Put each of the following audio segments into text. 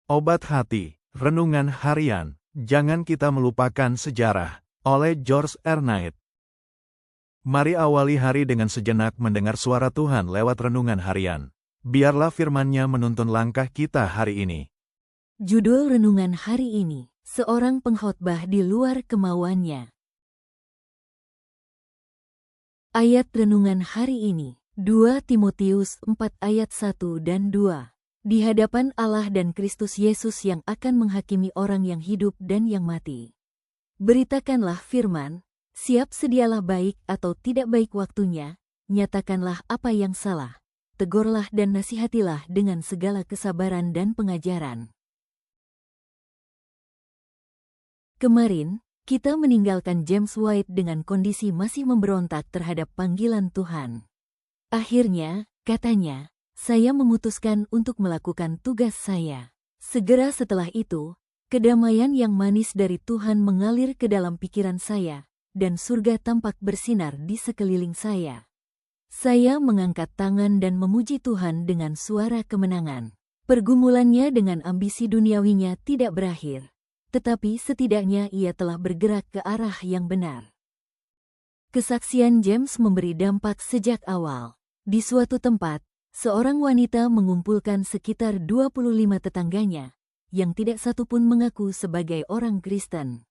Obat Hati, Renungan Harian, Jangan Kita Melupakan Sejarah, oleh George R. Knight. Mari awali hari dengan sejenak mendengar suara Tuhan lewat renungan harian. Biarlah firman-Nya menuntun langkah kita hari ini. Judul renungan hari ini, seorang pengkhotbah di luar kemauannya. Ayat renungan hari ini, 2 Timotius 4 ayat 1 dan 2. Di hadapan Allah dan Kristus Yesus yang akan menghakimi orang yang hidup dan yang mati. Beritakanlah firman, siap sedialah baik atau tidak baik waktunya, nyatakanlah apa yang salah, tegurlah dan nasihatilah dengan segala kesabaran dan pengajaran. Kemarin, kita meninggalkan James White dengan kondisi masih memberontak terhadap panggilan Tuhan. Akhirnya, katanya, saya memutuskan untuk melakukan tugas saya. Segera setelah itu, kedamaian yang manis dari Tuhan mengalir ke dalam pikiran saya, dan surga tampak bersinar di sekeliling saya. Saya mengangkat tangan dan memuji Tuhan dengan suara kemenangan. Pergumulannya dengan ambisi duniawinya tidak berakhir, tetapi setidaknya ia telah bergerak ke arah yang benar. Kesaksian James memberi dampak sejak awal. Di suatu tempat, seorang wanita mengumpulkan sekitar 25 tetangganya, yang tidak satu pun mengaku sebagai orang Kristen.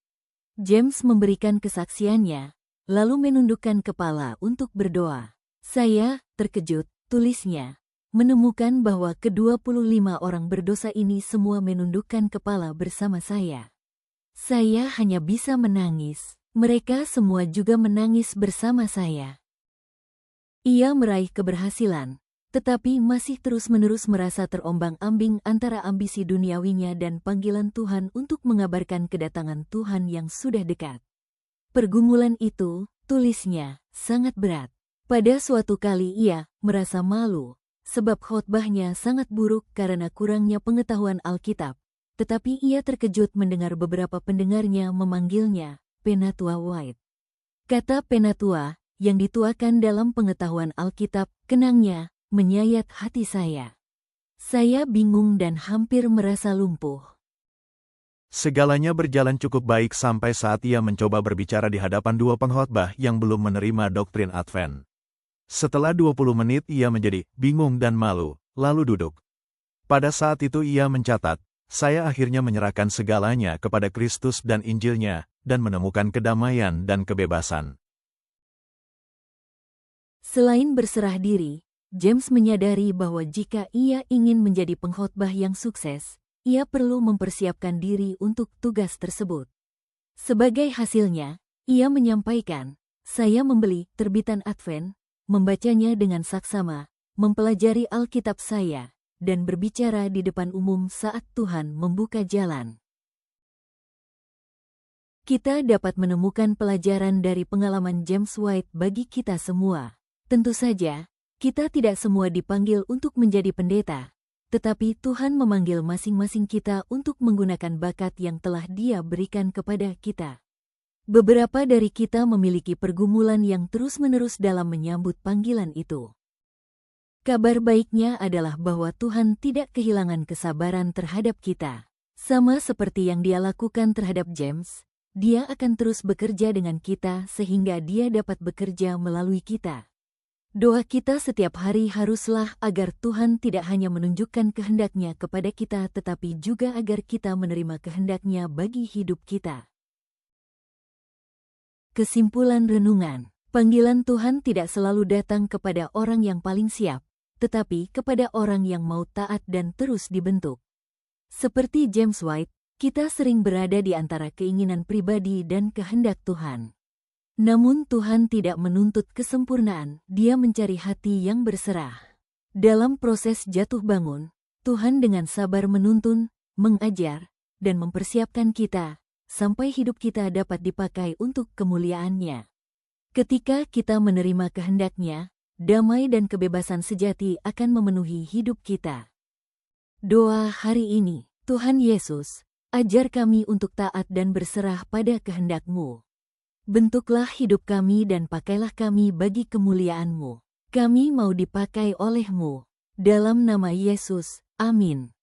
James memberikan kesaksiannya, lalu menundukkan kepala untuk berdoa. Saya terkejut, tulisnya, menemukan bahwa ke-25 orang berdosa ini semua menundukkan kepala bersama saya. Saya hanya bisa menangis, mereka semua juga menangis bersama saya. Ia meraih keberhasilan, tetapi masih terus-menerus merasa terombang-ambing antara ambisi duniawinya dan panggilan Tuhan untuk mengabarkan kedatangan Tuhan yang sudah dekat. Pergumulan itu, tulisnya, sangat berat. Pada suatu kali ia merasa malu, sebab khotbahnya sangat buruk karena kurangnya pengetahuan Alkitab, tetapi ia terkejut mendengar beberapa pendengarnya memanggilnya Penatua White. Kata Penatua, yang dituakan dalam pengetahuan Alkitab, kenangnya, menyayat hati saya. Saya bingung dan hampir merasa lumpuh. Segalanya berjalan cukup baik sampai saat ia mencoba berbicara di hadapan dua pengkhotbah yang belum menerima doktrin Advent. Setelah 20 menit ia menjadi bingung dan malu, lalu duduk. Pada saat itu ia mencatat, saya akhirnya menyerahkan segalanya kepada Kristus dan Injilnya, dan menemukan kedamaian dan kebebasan. Selain berserah diri, James menyadari bahwa jika ia ingin menjadi pengkhotbah yang sukses, ia perlu mempersiapkan diri untuk tugas tersebut. Sebagai hasilnya, ia menyampaikan, saya membeli terbitan Advent, membacanya dengan saksama, mempelajari Alkitab saya, dan berbicara di depan umum saat Tuhan membuka jalan. Kita dapat menemukan pelajaran dari pengalaman James White bagi kita semua. Tentu saja, kita tidak semua dipanggil untuk menjadi pendeta, tetapi Tuhan memanggil masing-masing kita untuk menggunakan bakat yang telah Dia berikan kepada kita. Beberapa dari kita memiliki pergumulan yang terus-menerus dalam menyambut panggilan itu. Kabar baiknya adalah bahwa Tuhan tidak kehilangan kesabaran terhadap kita. Sama seperti yang Dia lakukan terhadap James, Dia akan terus bekerja dengan kita sehingga Dia dapat bekerja melalui kita. Doa kita setiap hari haruslah agar Tuhan tidak hanya menunjukkan kehendak-Nya kepada kita tetapi juga agar kita menerima kehendak-Nya bagi hidup kita. Kesimpulan renungan, panggilan Tuhan tidak selalu datang kepada orang yang paling siap, tetapi kepada orang yang mau taat dan terus dibentuk. Seperti James White, kita sering berada di antara keinginan pribadi dan kehendak Tuhan. Namun Tuhan tidak menuntut kesempurnaan, Dia mencari hati yang berserah. Dalam proses jatuh bangun, Tuhan dengan sabar menuntun, mengajar, dan mempersiapkan kita, sampai hidup kita dapat dipakai untuk kemuliaan-Nya. Ketika kita menerima kehendak-Nya, damai dan kebebasan sejati akan memenuhi hidup kita. Doa hari ini, Tuhan Yesus, ajar kami untuk taat dan berserah pada kehendak-Mu. Bentuklah hidup kami dan pakailah kami bagi kemuliaan-Mu. Kami mau dipakai oleh-Mu. Dalam nama Yesus, amin.